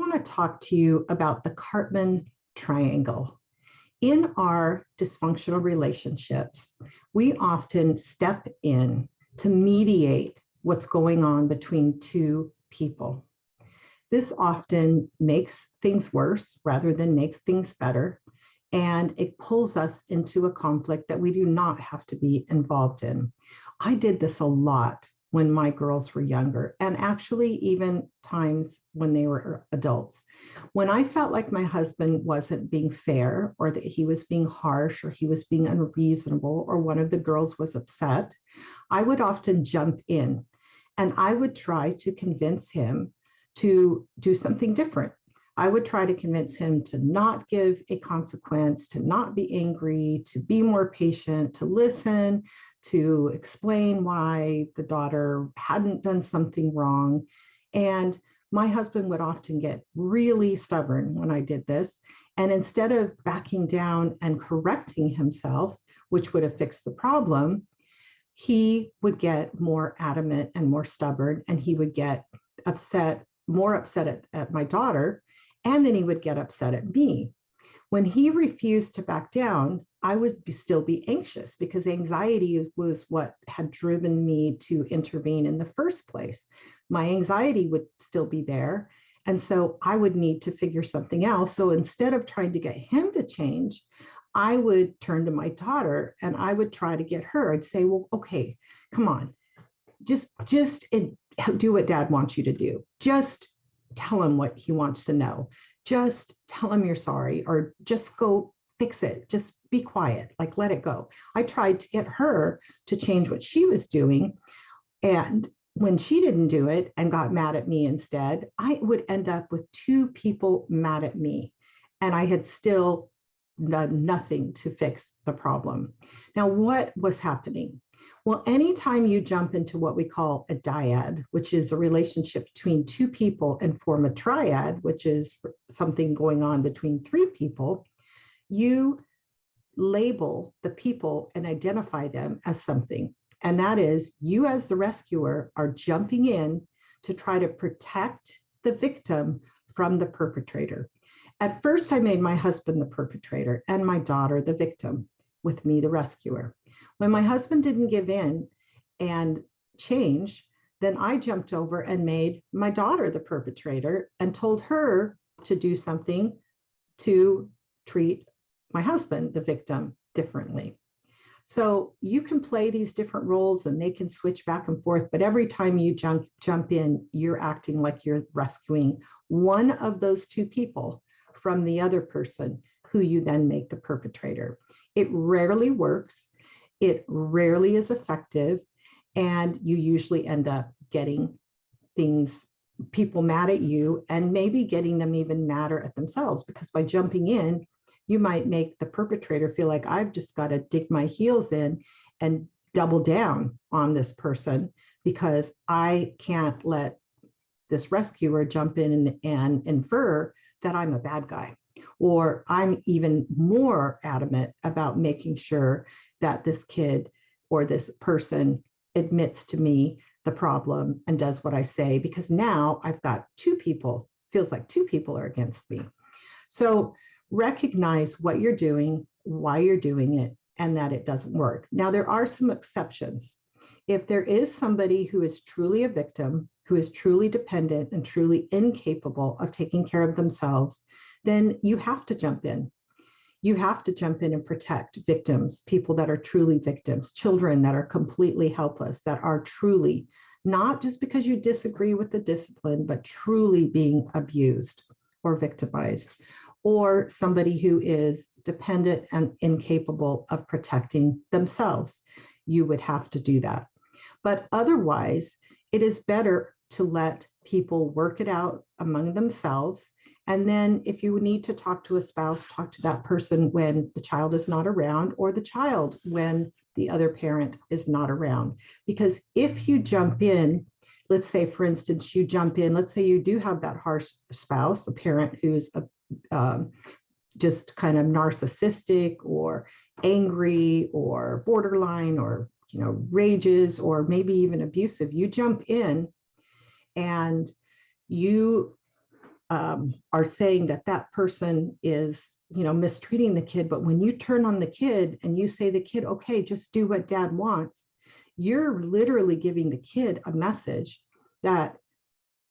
want to talk to you about the Karpman Triangle. In our dysfunctional relationships, we often step in to mediate what's going on between two people. This often makes things worse rather than makes things better, and it pulls us into a conflict that we do not have to be involved in. I did this a lot when my girls were younger, and actually even times when they were adults. When I felt like my husband wasn't being fair, or that he was being harsh, or he was being unreasonable, or one of the girls was upset, I would often jump in and I would try to convince him to do something different. I would try to convince him to not give a consequence, to not be angry, to be more patient, to listen, to explain why the daughter hadn't done something wrong. And my husband would often get really stubborn when I did this. And instead of backing down and correcting himself, which would have fixed the problem, he would get more adamant and more stubborn, and he would get upset, more upset at my daughter, and then he would get upset at me. When he refused to back down, I would still be anxious because anxiety was what had driven me to intervene in the first place. My anxiety would still be there. And so I would need to figure something else. So instead of trying to get him to change, I would turn to my daughter and I would try to get her. I'd say, well, okay, come on, just do what dad wants you to do. Just tell him what he wants to know. Just tell him you're sorry, or just go fix it. Just be quiet, like let it go. I tried to get her to change what she was doing. And when she didn't do it and got mad at me instead, I would end up with two people mad at me. And I had still done nothing to fix the problem. Now, what was happening? Well, anytime you jump into what we call a dyad, which is a relationship between two people, and form a triad, which is something going on between three people, you label the people and identify them as something. And that is, you as the rescuer are jumping in to try to protect the victim from the perpetrator. At first, I made my husband the perpetrator and my daughter the victim, with me the rescuer. When my husband didn't give in and change, then I jumped over and made my daughter the perpetrator and told her to do something to treat my husband, the victim, differently. So you can play these different roles and they can switch back and forth, but every time you jump in, you're acting like you're rescuing one of those two people from the other person, who you then make the perpetrator. It rarely works. It rarely is effective. And you usually end up getting people mad at you, and maybe getting them even madder at themselves, because by jumping in, you might make the perpetrator feel like, I've just got to dig my heels in and double down on this person because I can't let this rescuer jump in and infer that I'm a bad guy. Or I'm even more adamant about making sure that this kid or this person admits to me the problem and does what I say, because now I've got two people, feels like two people are against me. So recognize what you're doing, why you're doing it, and that it doesn't work. Now, there are some exceptions. If there is somebody who is truly a victim, who is truly dependent and truly incapable of taking care of themselves, then you have to jump in. You have to jump in and protect victims, people that are truly victims, children that are completely helpless, that are truly, not just because you disagree with the discipline, but truly being abused or victimized, or somebody who is dependent and incapable of protecting themselves. You would have to do that. But otherwise, it is better to let people work it out among themselves. And then if you need to talk to a spouse, talk to that person when the child is not around, or the child when the other parent is not around. Because if you jump in, let's say, for instance, you jump in, let's say you do have that harsh spouse, a parent who's just kind of narcissistic or angry or borderline, or rages, or maybe even abusive. You jump in and you are saying that that person is, mistreating the kid. But when you turn on the kid and you say the kid, okay, just do what dad wants, you're literally giving the kid a message that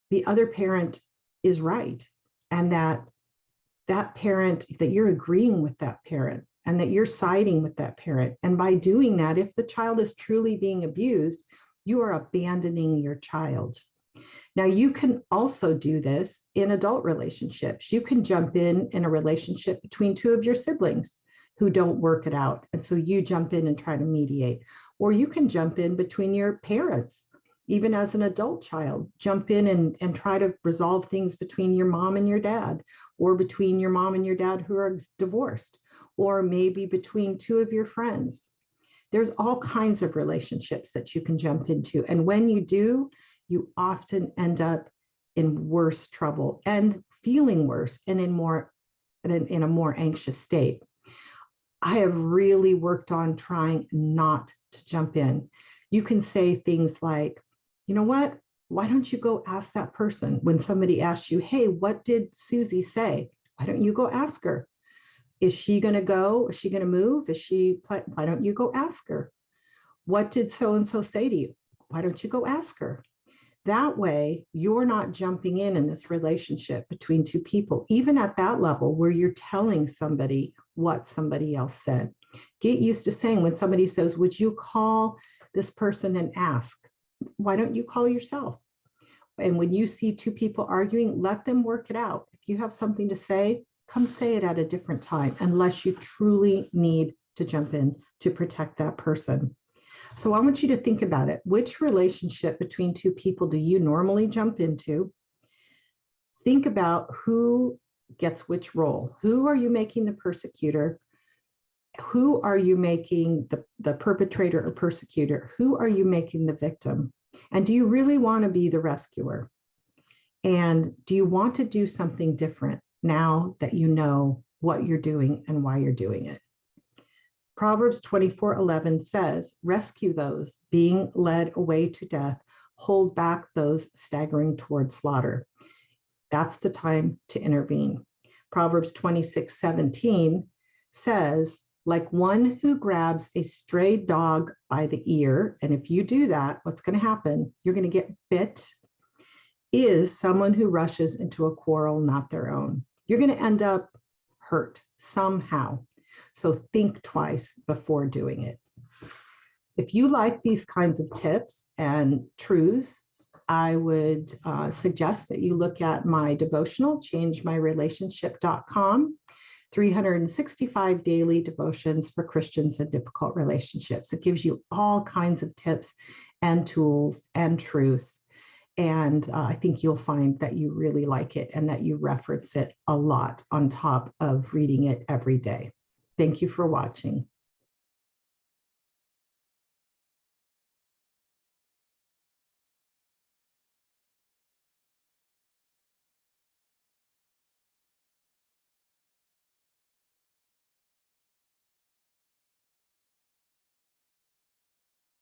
the other parent is right, and that parent, that you're agreeing with that parent, and that you're siding with that parent. And by doing that, if the child is truly being abused, you are abandoning your child. Now, you can also do this in adult relationships. You can jump in a relationship between two of your siblings who don't work it out. And so you jump in and try to mediate. Or you can jump in between your parents, even as an adult child. Jump in and try to resolve things between your mom and your dad, or between your mom and your dad who are divorced, or maybe between two of your friends. There's all kinds of relationships that you can jump into. And when you do, you often end up in worse trouble and feeling worse and in a more anxious state. I have really worked on trying not to jump in. You can say things like, you know what? Why don't you go ask that person? When somebody asks you, hey, what did Susie say? Why don't you go ask her? Is she going to go? Is she going to move? Why don't you go ask her? What did so-and-so say to you? Why don't you go ask her? That way, you're not jumping in this relationship between two people, even at that level where you're telling somebody what somebody else said. Get used to saying, when somebody says, would you call this person and ask? Why don't you call yourself? And when you see two people arguing, let them work it out. If you have something to say, come say it at a different time, unless you truly need to jump in to protect that person. So I want you to think about it. Which relationship between two people do you normally jump into? Think about who gets which role. Who are you making the persecutor? Who are you making the perpetrator or persecutor? Who are you making the victim? And do you really want to be the rescuer? And do you want to do something different now that you know what you're doing and why you're doing it? Proverbs 24:11 says, rescue those being led away to death, hold back those staggering toward slaughter. That's the time to intervene. Proverbs 26:17 says, like one who grabs a stray dog by the ear, and if you do that, what's going to happen? You're going to get bit, is someone who rushes into a quarrel not their own. You're going to end up hurt somehow. So think twice before doing it. If you like these kinds of tips and truths, I would suggest that you look at my devotional, changemyrelationship.com, 365 daily devotions for Christians in difficult relationships. It gives you all kinds of tips and tools and truths. And I think you'll find that you really like it and that you reference it a lot on top of reading it every day. Thank you for watching.